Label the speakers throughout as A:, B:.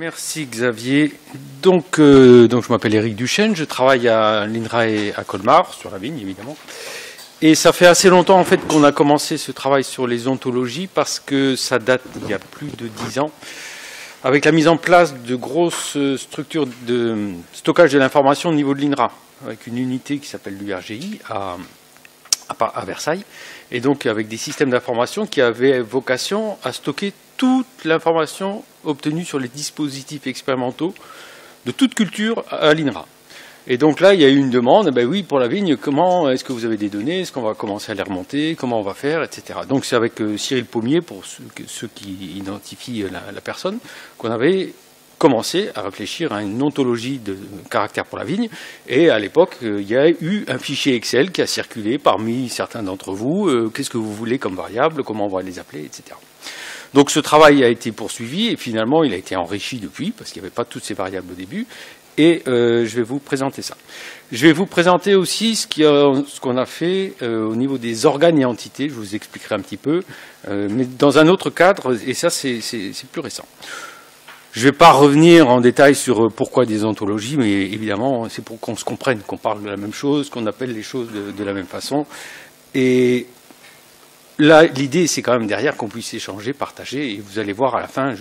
A: Merci Xavier. Donc je m'appelle Éric Duchesne, je travaille à l'INRA et à Colmar, sur la vigne évidemment. Et ça fait assez longtemps en fait qu'on a commencé ce travail sur les ontologies parce que ça date il y a plus de 10 ans, avec la mise en place de grosses structures de stockage de l'information au niveau de l'INRA, avec une unité qui s'appelle l'URGI à Versailles, et donc avec des systèmes d'information qui avaient vocation à stocker toute l'information obtenue sur les dispositifs expérimentaux de toute culture à l'INRA. Et donc là, il y a eu une demande, ben oui, pour la vigne, comment est-ce que vous avez des données, est-ce qu'on va commencer à les remonter, comment on va faire, etc. Donc c'est avec Cyril Pommier, pour ceux qui identifient la personne, qu'on avait commencé à réfléchir à une ontologie de caractère pour la vigne. Et à l'époque, il y a eu un fichier Excel qui a circulé parmi certains d'entre vous. Qu'est-ce que vous voulez comme variable, comment on va les appeler, etc. Donc ce travail a été poursuivi et finalement il a été enrichi depuis, parce qu'il n'y avait pas toutes ces variables au début. Et je vais vous présenter ça. Je vais vous présenter aussi ce qu'on a fait au niveau des organes et entités. Je vous expliquerai un petit peu, mais dans un autre cadre, et ça c'est plus récent. Je ne vais pas revenir en détail sur pourquoi des ontologies, mais évidemment c'est pour qu'on se comprenne, qu'on parle de la même chose, qu'on appelle les choses de la même façon. Et là, l'idée, c'est quand même derrière qu'on puisse échanger, partager, et vous allez voir à la fin,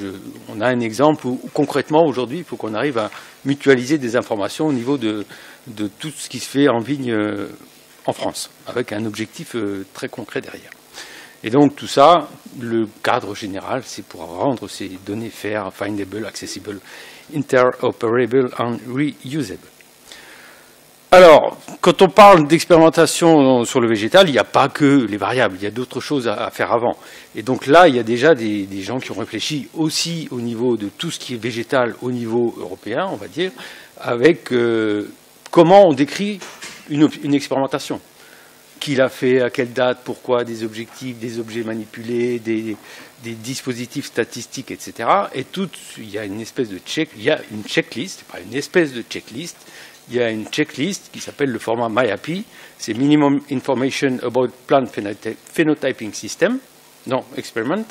A: on a un exemple où concrètement, aujourd'hui, il faut qu'on arrive à mutualiser des informations au niveau de tout ce qui se fait en vigne en France, avec un objectif très concret derrière. Et donc tout ça, le cadre général, c'est pour rendre ces données fair, findable, accessible, interoperable and reusable. Alors, quand on parle d'expérimentation sur le végétal, il n'y a pas que les variables, il y a d'autres choses à faire avant. Et donc là, il y a déjà des gens qui ont réfléchi aussi au niveau de tout ce qui est végétal au niveau européen, on va dire, avec comment on décrit une expérimentation. Qui l'a fait, à quelle date, pourquoi, des objectifs, des objets manipulés, des dispositifs statistiques, etc. Et il y a une espèce de il y a une checklist, pas une espèce de checklist. Il y a une checklist qui s'appelle le format MyAPI, c'est Minimum Information About Plant Phenotyping System, non, Experiment.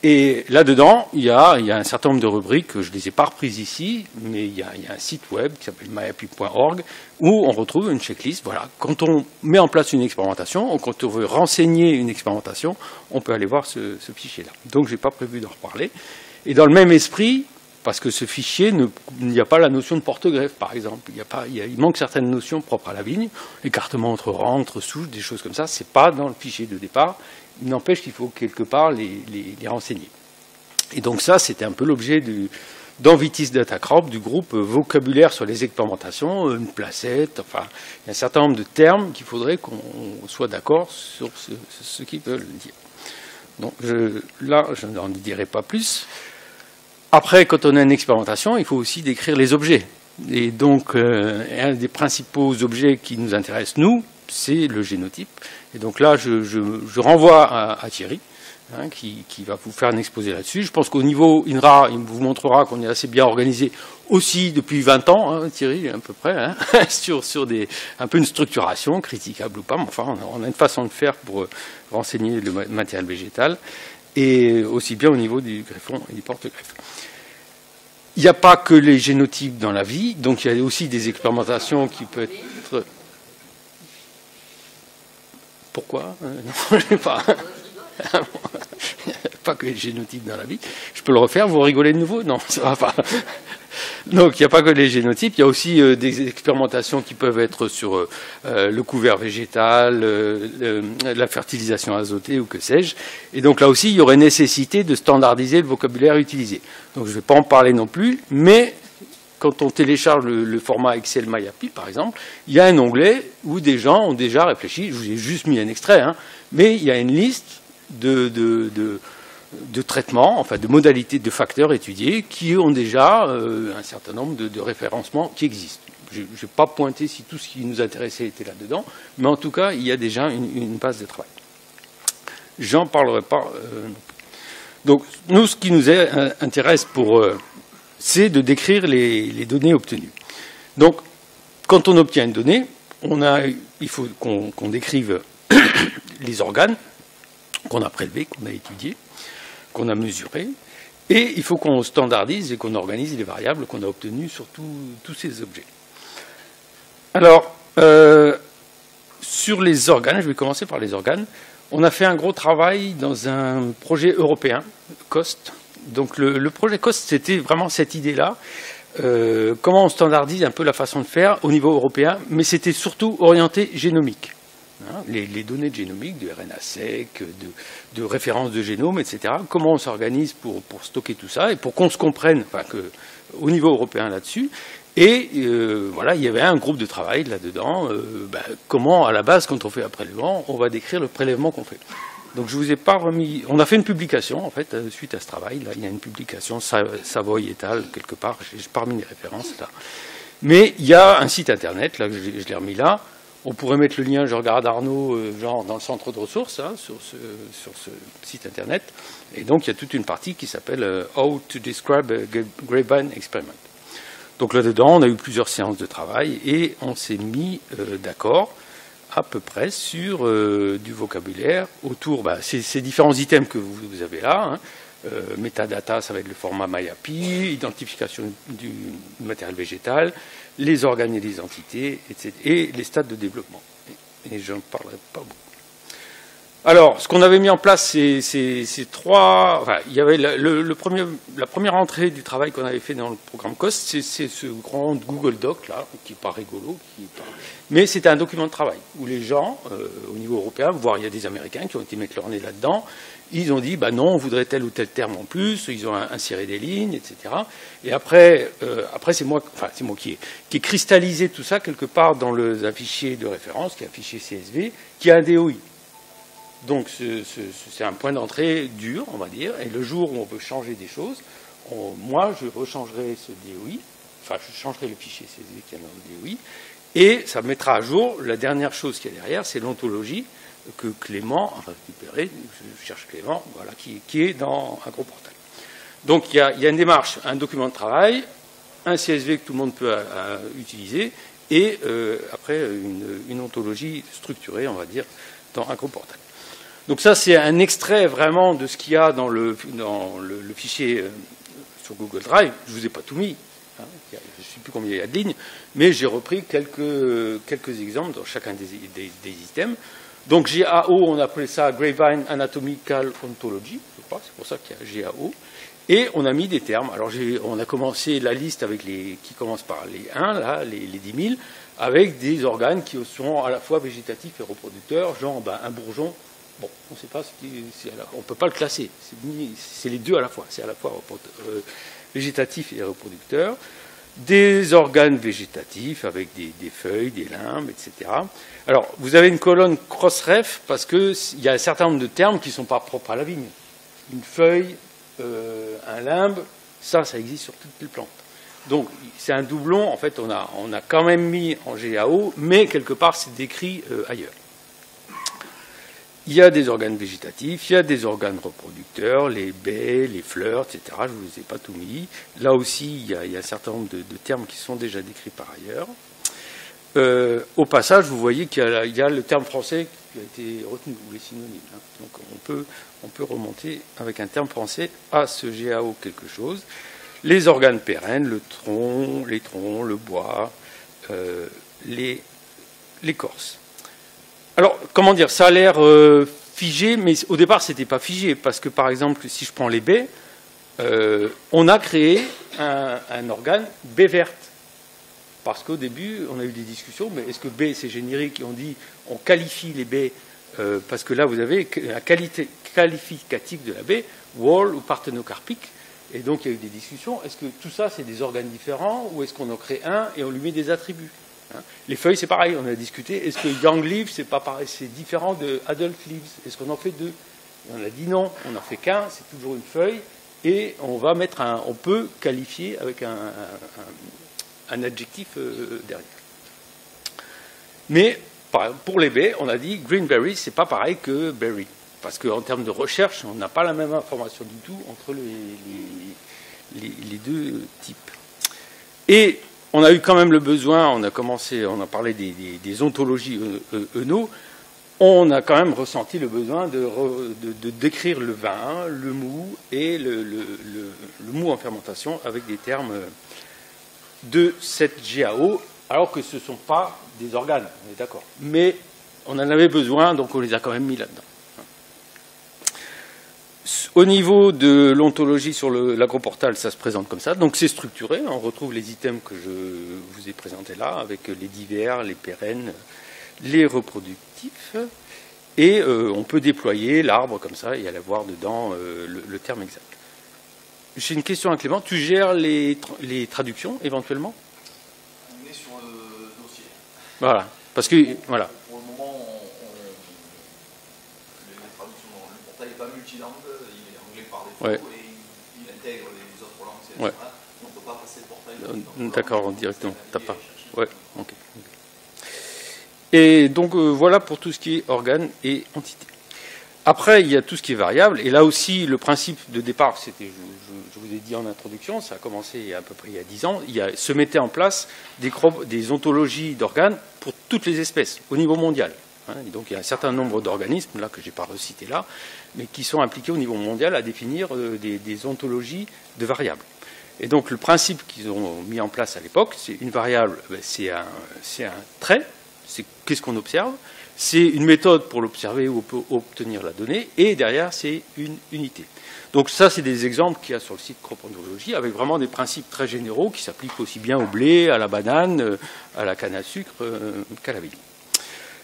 A: Et là-dedans, il y a un certain nombre de rubriques, je ne les ai pas reprises ici, mais il y a un site web qui s'appelle myapi.org où on retrouve une checklist. Voilà. Quand on met en place une expérimentation, ou quand on veut renseigner une expérimentation, on peut aller voir ce fichier-là. Donc, je n'ai pas prévu d'en reparler. Et dans le même esprit, parce que ce fichier, il n'y a pas la notion de porte-greffe, par exemple. Il manque certaines notions propres à la vigne, écartement entre rangs, entre souches, des choses comme ça. Ce n'est pas dans le fichier de départ. Il n'empêche qu'il faut quelque part les renseigner. Et donc ça, c'était un peu l'objet d'Envitis Datacrop, du groupe vocabulaire sur les expérimentations, une placette, enfin, il y a un certain nombre de termes qu'il faudrait qu'on soit d'accord sur ce qu'ils veulent dire. Donc là, je n'en dirai pas plus. Après, quand on a une expérimentation, il faut aussi décrire les objets. Et donc, un des principaux objets qui nous intéressent, nous, c'est le génotype. Et donc là, je renvoie à Thierry, hein, qui va vous faire un exposé là-dessus. Je pense qu'au niveau INRA, il vous montrera qu'on est assez bien organisé aussi depuis 20 ans, hein, Thierry, à peu près, hein, sur un peu une structuration, critiquable ou pas, mais enfin, on a une façon de faire pour renseigner le matériel végétal, et aussi bien au niveau du greffon et du porte-greffe. Il n'y a pas que les génotypes dans la vie, donc il y a aussi des expérimentations qui peuvent être... Pourquoi? Non, je sais pas. Pas que les génotypes dans la vie. Je peux le refaire, vous rigolez de nouveau? Non, ça va pas. Donc il n'y a pas que les génotypes, il y a aussi des expérimentations qui peuvent être sur le couvert végétal, la fertilisation azotée ou que sais-je. Et donc là aussi, il y aurait nécessité de standardiser le vocabulaire utilisé. Donc je ne vais pas en parler non plus, mais quand on télécharge le format Excel MyAPI, par exemple, il y a un onglet où des gens ont déjà réfléchi, je vous ai juste mis un extrait, hein, mais il y a une liste de traitements, enfin de modalités, de facteurs étudiés qui ont déjà un certain nombre de référencements qui existent. Je n'ai pas pointé si tout ce qui nous intéressait était là-dedans, mais en tout cas, il y a déjà une base de travail. J'en parlerai pas. Donc, nous, ce qui nous intéresse c'est de décrire les données obtenues. Donc, quand on obtient une donnée, il faut qu'on décrive les organes qu'on a prélevés, qu'on a étudiés, qu'on a mesurés, Et il faut qu'on standardise et qu'on organise les variables qu'on a obtenues sur tous ces objets. Alors, sur les organes, je vais commencer par les organes. On a fait un gros travail dans un projet européen, COST. Donc le projet COST, c'était vraiment cette idée-là. Comment on standardise un peu la façon de faire au niveau européen, mais c'était surtout orienté génomique. Hein, les données de génomique, de RNA sec, de références de génome, etc. Comment on s'organise pour stocker tout ça et pour qu'on se comprenne au niveau européen là-dessus. Et voilà, il y avait un groupe de travail là-dedans. Comment, à la base, quand on fait un prélèvement, on va décrire le prélèvement qu'on fait. Donc je vous ai pas remis. On a fait une publication en fait suite à ce travail. Là, il y a une publication Savoy et al. Quelque part. J'ai pas remis les références là. Mais il y a un site internet là que je l'ai remis là. On pourrait mettre le lien, je regarde Arnaud, genre dans le centre de ressources, hein, sur ce site internet. Et donc il y a toute une partie qui s'appelle How to Describe a Grapevine Experiment. Donc là-dedans, on a eu plusieurs séances de travail et on s'est mis d'accord à peu près sur du vocabulaire autour, ces différents items que vous avez là. Hein. Metadata, ça va être le format MyAPI, identification du matériel végétal, les organes et les entités, etc., et les stades de développement. Et je n'en parlerai pas beaucoup. Alors, ce qu'on avait mis en place, c'est trois... Enfin, il y avait la première entrée du travail qu'on avait fait dans le programme COST, c'est ce grand Google Doc, là, qui n'est pas rigolo, mais c'était un document de travail, où les gens, au niveau européen, voire il y a des Américains qui ont été mettre leur nez là-dedans, ils ont dit, non, on voudrait tel ou tel terme en plus, ils ont inséré des lignes, etc. Et après c'est moi qui ai cristallisé tout ça quelque part dans un fichier de référence, qui est un fichier CSV, qui a un DOI. Donc c'est un point d'entrée dur, on va dire, et le jour où on veut changer des choses, moi je rechangerai ce DOI, enfin je changerai le fichier CSV qui est dans le DOI, et ça mettra à jour la dernière chose qu'il y a derrière, c'est l'ontologie que Clément a récupérée, je cherche Clément, voilà, qui est dans un gros portail. Donc il y a une démarche, un document de travail, un CSV que tout le monde peut utiliser, et après une ontologie structurée, on va dire, dans un gros portail. Donc ça, c'est un extrait vraiment de ce qu'il y a dans le fichier sur Google Drive. Je ne vous ai pas tout mis, hein, je ne sais plus combien il y a de lignes, mais j'ai repris quelques exemples dans chacun des items. Donc GAO, on appelait ça Grapevine Anatomical Ontology, je crois, c'est pour ça qu'il y a GAO. Et on a mis des termes. Alors on a commencé la liste avec qui commence par les 1, là, les 10 000, avec des organes qui sont à la fois végétatifs et reproducteurs, genre un bourgeon. Bon, on ne sait pas on ne peut pas le classer. C'est les deux à la fois. C'est à la fois végétatif et reproducteur. Des organes végétatifs avec des feuilles, des limbes, etc. Alors, vous avez une colonne cross-ref parce qu'il y a un certain nombre de termes qui ne sont pas propres à la vigne. Une feuille, un limbe, ça existe sur toutes les plantes. Donc, c'est un doublon. En fait, on a quand même mis en GAO, mais quelque part, c'est décrit ailleurs. Il y a des organes végétatifs, il y a des organes reproducteurs, les baies, les fleurs, etc. Je ne vous ai pas tout mis. Là aussi, il y a un certain nombre de termes qui sont déjà décrits par ailleurs. Au passage, vous voyez qu'il y a le terme français qui a été retenu, ou les synonymes. Hein. Donc on peut remonter avec un terme français à ce GAO quelque chose. Les organes pérennes, les troncs, le bois, l'écorce. Alors, comment dire, ça a l'air figé, mais au départ, ce n'était pas figé, parce que, par exemple, si je prends les baies, on a créé un organe baie verte. Parce qu'au début, on a eu des discussions, mais est-ce que baie, c'est générique? Et on dit, on qualifie les baies, parce que là, vous avez un qualificatif de la baie, whorl ou parthenocarpique. Et donc, il y a eu des discussions. Est-ce que tout ça, c'est des organes différents, ou est-ce qu'on en crée un et on lui met des attributs? Les feuilles, c'est pareil, on a discuté. Est-ce que young leaves, c'est pas pareil, c'est différent de adult leaves? Est-ce qu'on en fait deux? Et on a dit non, on n'en fait qu'un, c'est toujours une feuille, et on peut qualifier avec un adjectif derrière. Mais pour les baies, on a dit greenberry, c'est pas pareil que berry, parce qu'en termes de recherche, on n'a pas la même information du tout entre les deux types. Et on a eu quand même le besoin, on a parlé des ontologies ENO. on a quand même ressenti le besoin de décrire le vin, le mou et le mou en fermentation avec des termes de cette GAO, alors que ce ne sont pas des organes, on est d'accord. Mais on en avait besoin, donc on les a quand même mis là-dedans. Au niveau de l'ontologie sur l'agroportal, ça se présente comme ça. Donc c'est structuré, on retrouve les items que je vous ai présentés là, avec les divers, les pérennes, les reproductifs. Et on peut déployer l'arbre comme ça et aller voir dedans le terme exact. J'ai une question à Clément. Tu gères les traductions éventuellement?
B: On est sur le dossier.
A: Voilà. Parce que, voilà.
B: Pour le moment, les traductions, le portail n'est pas multilangue, il est anglais par défaut,
A: Ouais.
B: et il intègre les autres langues, etc.
A: Ouais.
B: On ne peut pas passer le portail.
A: D'accord, directement. T'as pas. Ouais, ok. Et donc voilà pour tout ce qui est organes et entités. Après, il y a tout ce qui est variable, et là aussi, le principe de départ, c'était, je vous ai dit en introduction, ça a commencé à peu près il y a 10 ans, se mettaient en place des ontologies d'organes pour toutes les espèces, au niveau mondial. Et donc il y a un certain nombre d'organismes, là que je n'ai pas recité là, mais qui sont impliqués au niveau mondial à définir des ontologies de variables. Et donc le principe qu'ils ont mis en place à l'époque, c'est une variable, c'est un trait, c'est qu'est-ce qu'on observe, c'est une méthode pour l'observer ou pour obtenir la donnée, et derrière, c'est une unité. Donc ça, c'est des exemples qu'il y a sur le site Cropondologie, avec vraiment des principes très généraux qui s'appliquent aussi bien au blé, à la banane, à la canne à sucre qu'à la vigne.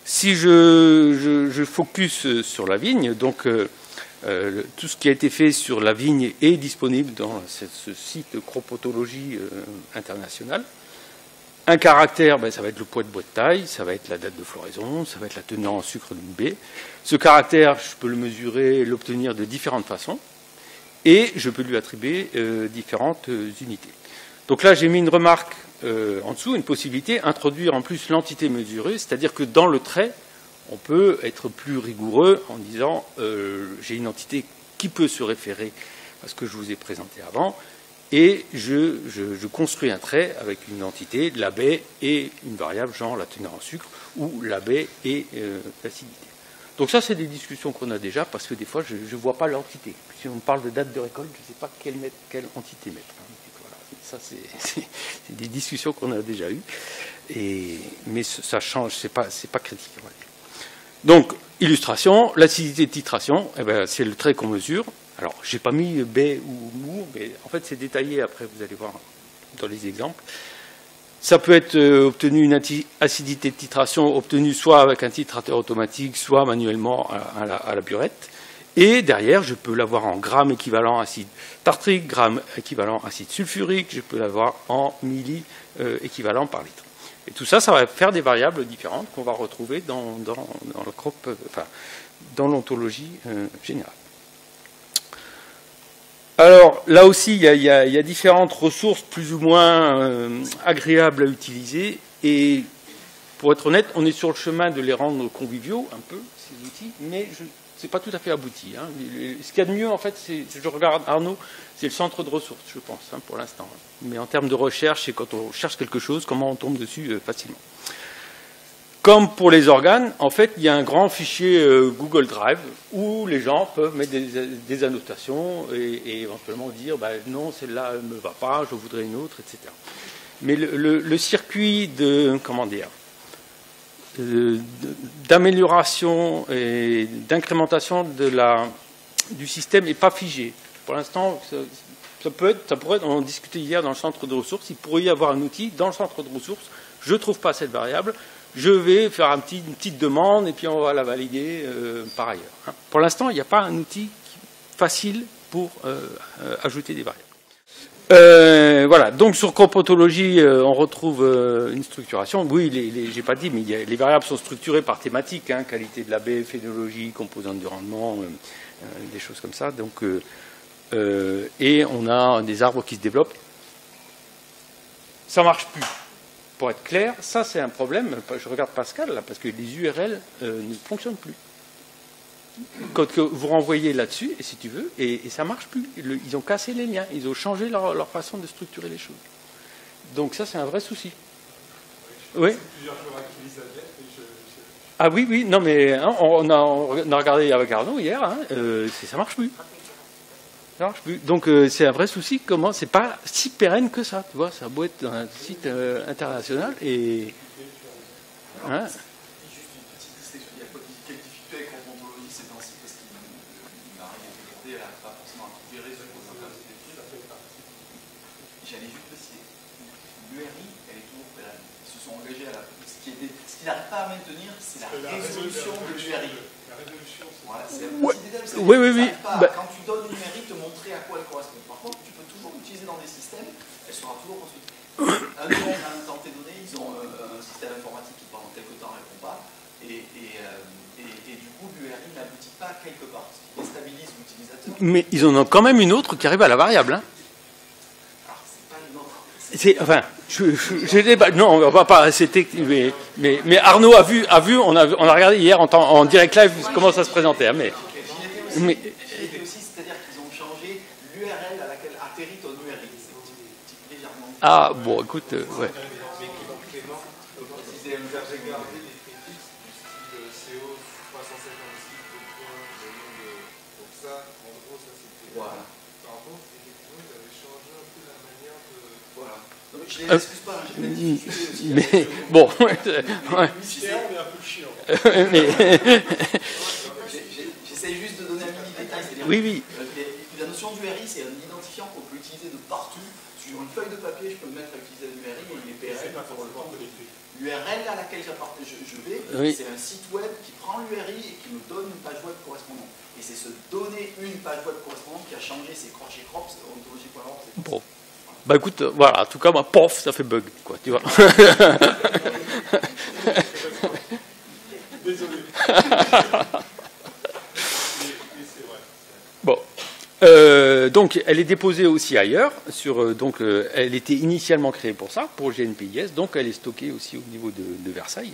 A: Si je focus sur la vigne, donc tout ce qui a été fait sur la vigne est disponible dans ce site Cropondologie international. Un caractère, ça va être le poids de bois de taille, ça va être la date de floraison, ça va être la teneur en sucre d'une baie. Ce caractère, je peux le mesurer et l'obtenir de différentes façons, et je peux lui attribuer différentes unités. Donc là, j'ai mis une remarque en dessous, une possibilité, introduire en plus l'entité mesurée, c'est-à-dire que dans le trait, on peut être plus rigoureux en disant j'ai une entité qui peut se référer à ce que je vous ai présenté avant, et je construis un trait avec une entité, la baie et une variable, genre la teneur en sucre, ou la baie et l'acidité. Donc ça, c'est des discussions qu'on a déjà, parce que des fois, je ne vois pas l'entité. Si on parle de date de récolte, je ne sais pas quelle entité mettre. Voilà. Ça, c'est des discussions qu'on a déjà eues, mais ça change, c'est pas critique. Ouais. Donc, illustration, l'acidité de titration, c'est le trait qu'on mesure. Alors, je n'ai pas mis baie ou mou, mais en fait, c'est détaillé, après, vous allez voir dans les exemples. Ça peut être obtenu, une acidité de titration obtenue soit avec un titrateur automatique, soit manuellement à la burette. Et derrière, je peux l'avoir en grammes équivalent acide tartrique, grammes équivalent acide sulfurique, je peux l'avoir en milli équivalent par litre. Et tout ça, ça va faire des variables différentes qu'on va retrouver dans l'ontologie générale. Alors, là aussi, il y a différentes ressources plus ou moins agréables à utiliser. Et pour être honnête, on est sur le chemin de les rendre conviviaux, un peu, ces outils, mais ce n'est pas tout à fait abouti. Hein. Ce qu'il y a de mieux, en fait, je regarde Arnaud, c'est le centre de ressources, je pense, pour l'instant. Mais en termes de recherche, c'est quand on cherche quelque chose, comment on tombe dessus facilement. Comme pour les organes, en fait, il y a un grand fichier Google Drive où les gens peuvent mettre des annotations et éventuellement dire non, celle-là ne me va pas, je voudrais une autre, etc. Mais le circuit d'amélioration et d'incrémentation du système n'est pas figé. Pour l'instant, ça pourrait être, on en discutait hier dans le centre de ressources, il pourrait y avoir un outil dans le centre de ressources, je ne trouve pas cette variable, je vais faire une petite demande et puis on va la valider par ailleurs. Hein. Pour l'instant, il n'y a pas un outil facile pour ajouter des variables. Voilà, donc sur Cropondologie, on retrouve une structuration. Oui, j'ai pas dit, mais les variables sont structurées par thématique, hein, qualité de la baie, phénologie, composante du rendement, des choses comme ça. Donc, et on a des arbres qui se développent. Ça marche plus. Pour être clair, ça c'est un problème. Je regarde Pascal là, parce que les URL ne fonctionnent plus. Quand vous renvoyez là-dessus, et si tu veux, et ça ne marche plus. Ils ont cassé les liens, ils ont changé leur façon de structurer les choses. Donc ça c'est un vrai souci. Oui. Ah oui, oui, non mais hein, on a regardé avec Arnaud hier, hein, ça marche plus. Ça marche plus. Donc c'est un vrai souci, comment c'est pas si pérenne que ça, tu vois, ça a beau être un site international et... Hein,
B: Juste une petite distinction, il y a quelle difficulté avec l'odontologie ces temps-ci, parce qu'il m'arrive de regarder, elle n'arrive pas forcément à trouver raison pour certains études. J'allais juste préciser, l'URI, elle est toujours pérenne. Ils se sont engagés à la... Ce qui n'arrive pas à maintenir, c'est la résolution de l'URI. La résolution, voilà, c'est un petit détail, ça
A: oui, oui, oui.
B: Pas, quand tu donnes une URI, te montrer à quoi elle correspond. Par contre, tu peux toujours l'utiliser dans des systèmes, elle sera toujours construite. Un moment, à un temps donné, ils ont un système informatique qui pendant quelques temps ne répond pas, et du coup, l'URI n'aboutit pas quelque part, ce qui déstabilise l'utilisateur.
A: Mais ils en ont quand même une autre qui arrive à la variable, hein.
B: Alors, c'est pas une autre.
A: Enfin, non, on va pas. C'était, mais Arnaud a vu, on a regardé hier en direct live comment ça se présentait. Hein, mais
B: J'y étais aussi, c'est-à-dire qu'ils ont changé l'URL à laquelle atterrit ton URI. C'est légèrement.
A: Ah bon, écoute, ouais.
B: Je les excuse pas, j'ai des difficultés aussi.
A: Mais bon, ouais.
B: J'essaye juste de donner un mini détail.
A: Oui, oui.
B: La notion d'URI, c'est un identifiant qu'on peut utiliser de partout. Sur une feuille de papier, je peux me mettre à utiliser l'URI et il est pérenne pour le temps. L'URL à laquelle je vais, oui. C'est un site web qui prend l'URI et qui me donne une page web correspondante. Et c'est ce donner une page web correspondante qui a changé ces crochet crops ontologie.org.
A: Bon. Bah écoute, voilà, en tout cas, moi, pof, ça fait bug, quoi, tu vois.
C: Désolé.
A: Bon. Donc, elle est déposée aussi ailleurs. Elle était initialement créée pour ça, pour GNPIS. Donc, elle est stockée aussi au niveau de Versailles,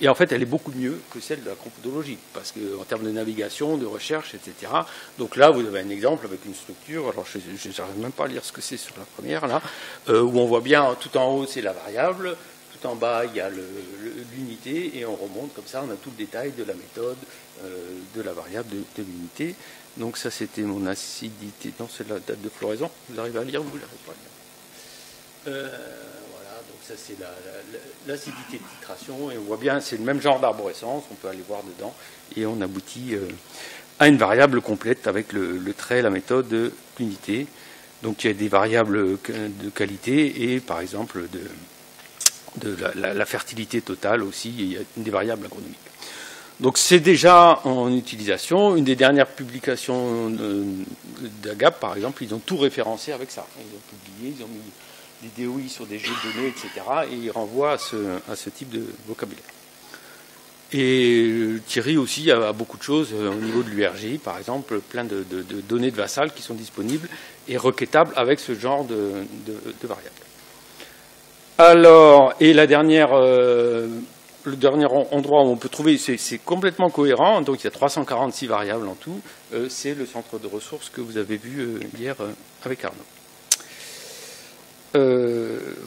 A: et en fait, elle est beaucoup mieux que celle de la compodologie, parce qu'en termes de navigation, de recherche, etc. Donc là, vous avez un exemple avec une structure. Alors, je n'arrive même pas à lire ce que c'est sur la première là, où on voit bien tout en haut, c'est la variable. Tout en bas, il y a l'unité, et on remonte comme ça, on a tout le détail de la méthode, de la variable, de l'unité. Donc ça, c'était mon acidité. Non, c'est la date de floraison. Vous arrivez à lire, vous n'arrivez pas à lire. Voilà, donc ça, c'est l'acidité de titration. Et on voit bien, c'est le même genre d'arborescence. On peut aller voir dedans. Et on aboutit à une variable complète avec le trait, la méthode de l'unité. Donc il y a des variables de qualité et, par exemple, de la fertilité totale aussi. Il y a des variables agronomiques. Donc c'est déjà en utilisation. Une des dernières publications d'Agap, par exemple, ils ont tout référencé avec ça. Ils ont publié, ils ont mis des DOI sur des jeux de données, etc. Et ils renvoient à ce type de vocabulaire. Et Thierry aussi a beaucoup de choses au niveau de l'URJ, par exemple, plein de données de Vassal qui sont disponibles et requêtables avec ce genre de variables. Alors, et la dernière... le dernier endroit où on peut trouver, c'est complètement cohérent, donc il y a 346 variables en tout, c'est le centre de ressources que vous avez vu hier avec Arnaud.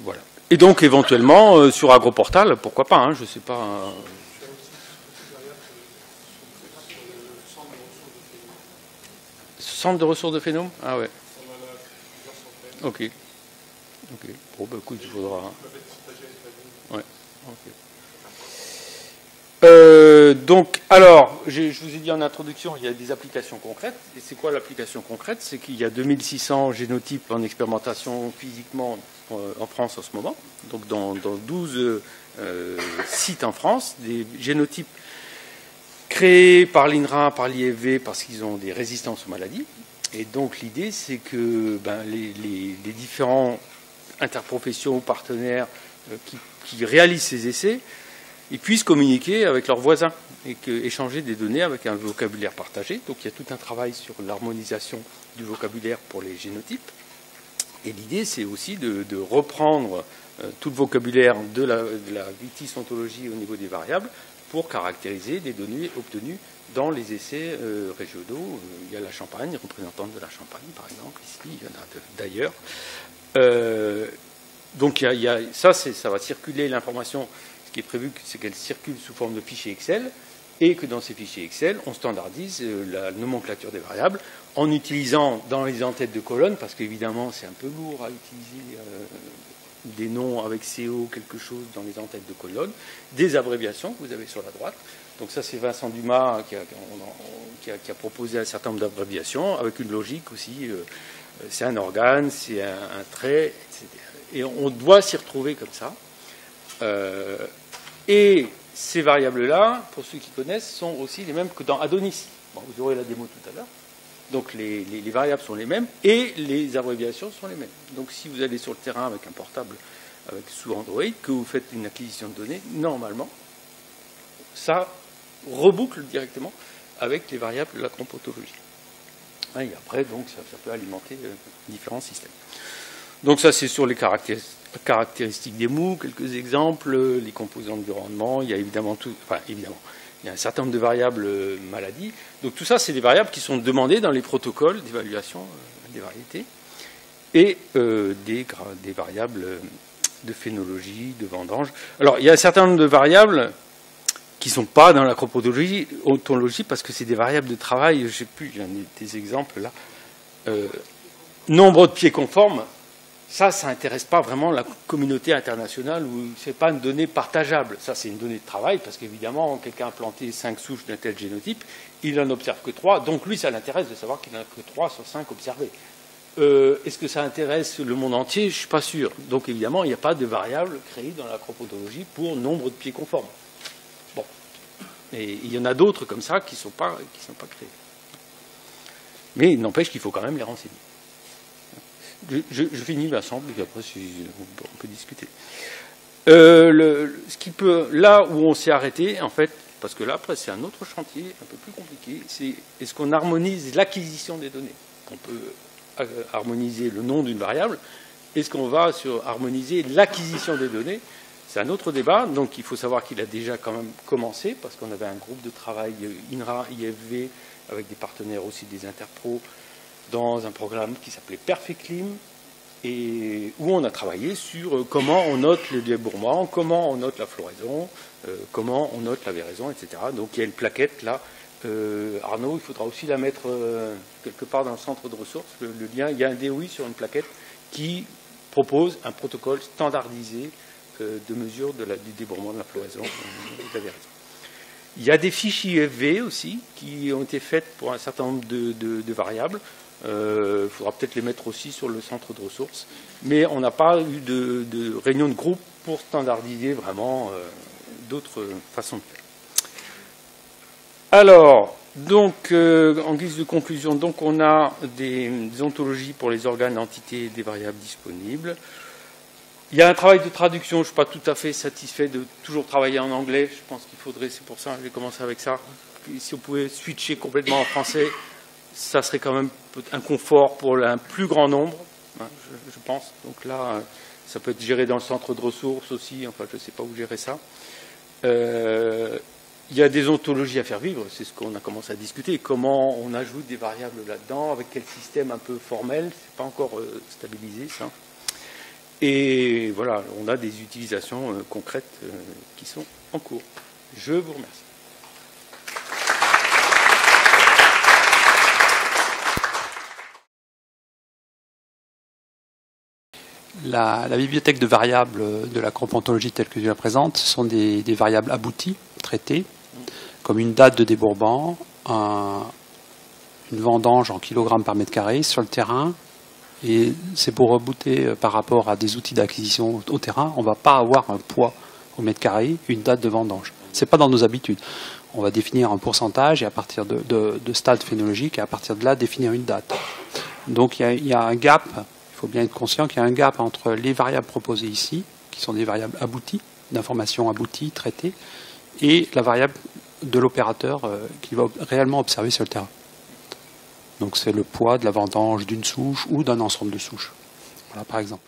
A: Voilà. Et donc éventuellement, sur AgroPortal, pourquoi pas, hein, je ne sais pas... Centre de ressources de Phénome. Ah ouais. Ok. Ok. Bon, bah écoute, il faudra... Ouais. Ok. Donc, alors, je vous ai dit en introduction, il y a des applications concrètes. Et c'est quoi l'application concrète? C'est qu'il y a 2600 génotypes en expérimentation physiquement en France en ce moment. Donc, dans 12 sites en France, des génotypes créés par l'INRA, par l'IFV, parce qu'ils ont des résistances aux maladies. Et donc, l'idée, c'est que les différents interprofessions ou partenaires qui réalisent ces essais, ils puissent communiquer avec leurs voisins et échanger des données avec un vocabulaire partagé. Donc il y a tout un travail sur l'harmonisation du vocabulaire pour les génotypes. Et l'idée, c'est aussi de reprendre tout le vocabulaire de la vitis ontologie au niveau des variables pour caractériser des données obtenues dans les essais régionaux. Il y a la Champagne, représentante de la Champagne, par exemple, ici, il y en a d'ailleurs. Donc ça va circuler l'information Ce qui est prévu, c'est qu'elles circulent sous forme de fichiers Excel, et que dans ces fichiers Excel, on standardise la nomenclature des variables en utilisant dans les entêtes de colonnes, parce qu'évidemment c'est un peu lourd à utiliser des noms avec CO quelque chose dans les entêtes de colonnes, des abréviations que vous avez sur la droite. Donc ça c'est Vincent Dumas qui a proposé un certain nombre d'abréviations avec une logique aussi, c'est un organe, c'est un trait, etc. Et on doit s'y retrouver comme ça. Et ces variables-là, pour ceux qui connaissent, sont aussi les mêmes que dans Adonis. Bon, vous aurez la démo tout à l'heure. Donc les variables sont les mêmes et les abréviations sont les mêmes. Donc si vous allez sur le terrain avec un portable sous Android, que vous faites une acquisition de données, normalement, ça reboucle directement avec les variables de la compotologie. Et après, donc, ça peut alimenter différents systèmes. Donc ça, c'est sur les caractéristiques des MOU, quelques exemples, les composants d'environnement, il y a évidemment tout, enfin évidemment, il y a un certain nombre de variables maladies. Donc tout ça, c'est des variables qui sont demandées dans les protocoles d'évaluation des variétés et des variables de phénologie, de vendange. Alors il y a un certain nombre de variables qui ne sont pas dans la compotologie, ontologie, parce que c'est des variables de travail, je ne sais plus, j'en ai des exemples là. Nombre de pieds conformes. Ça n'intéresse pas vraiment la communauté internationale où ce n'est pas une donnée partageable. Ça, c'est une donnée de travail parce qu'évidemment, quelqu'un a planté 5 souches d'un tel génotype, il n'en observe que 3. Donc lui, ça l'intéresse de savoir qu'il n'en a que 3 sur 5 observés. Est-ce que ça intéresse le monde entier? Je ne suis pas sûr. Donc évidemment, il n'y a pas de variable créée dans la compotologie pour nombre de pieds conformes. Bon. Et il y en a d'autres comme ça qui ne sont pas créées. Mais il n'empêche qu'il faut quand même les renseigner. Je finis, Vincent, puis après on peut discuter. Là où on s'est arrêté, en fait, parce que là, après, c'est un autre chantier un peu plus compliqué, c'est est-ce qu'on harmonise l'acquisition des données? On peut harmoniser le nom d'une variable. Est-ce qu'on va harmoniser l'acquisition des données? C'est un autre débat, donc il faut savoir qu'il a déjà quand même commencé, parce qu'on avait un groupe de travail INRA, IFV, avec des partenaires aussi des interpros, dans un programme qui s'appelait Perfectlim, et où on a travaillé sur comment on note les débourrements, comment on note la floraison, comment on note la véraison, etc. Donc il y a une plaquette là. Arnaud, il faudra aussi la mettre quelque part dans le centre de ressources, le lien. Il y a un DOI sur une plaquette qui propose un protocole standardisé de mesure du débourrement de la floraison et de la véraison. Il y a des fiches IFV aussi qui ont été faites pour un certain nombre de variables. Il faudra peut-être les mettre aussi sur le centre de ressources. Mais on n'a pas eu de réunion de groupe pour standardiser vraiment d'autres façons de faire. Alors, donc, en guise de conclusion, donc on a des ontologies pour les organes, entités et des variables disponibles. Il y a un travail de traduction, je ne suis pas tout à fait satisfait de toujours travailler en anglais. Je pense qu'il faudrait, c'est pour ça que j'ai commencé avec ça. Si on pouvait switcher complètement en français, ça serait quand même un confort pour un plus grand nombre, hein, je pense. Donc là, ça peut être géré dans le centre de ressources aussi, enfin je ne sais pas où gérer ça. Il y a des ontologies à faire vivre, c'est ce qu'on a commencé à discuter. Comment on ajoute des variables là-dedans, avec quel système un peu formel, c'est pas encore stabilisé ça. Et voilà, on a des utilisations concrètes qui sont en cours. Je vous remercie.
C: La bibliothèque de variables de la compotologie telle que je la présente, ce sont des variables abouties, traitées, comme une date de débourbement, une vendange en kilogrammes par mètre carré sur le terrain. Et c'est pour rebooter par rapport à des outils d'acquisition au terrain. On ne va pas avoir un poids au mètre carré, une date de vendange. Ce n'est pas dans nos habitudes. On va définir un pourcentage et à partir de stades phénologiques, et à partir de là, définir une date. Donc il y a un gap, il faut bien être conscient qu'il y a un gap entre les variables proposées ici, qui sont des variables abouties, d'informations abouties, traitées, et la variable de l'opérateur qui va réellement observer sur le terrain. Donc c'est le poids de la vendange d'une souche ou d'un ensemble de souches, voilà, par exemple.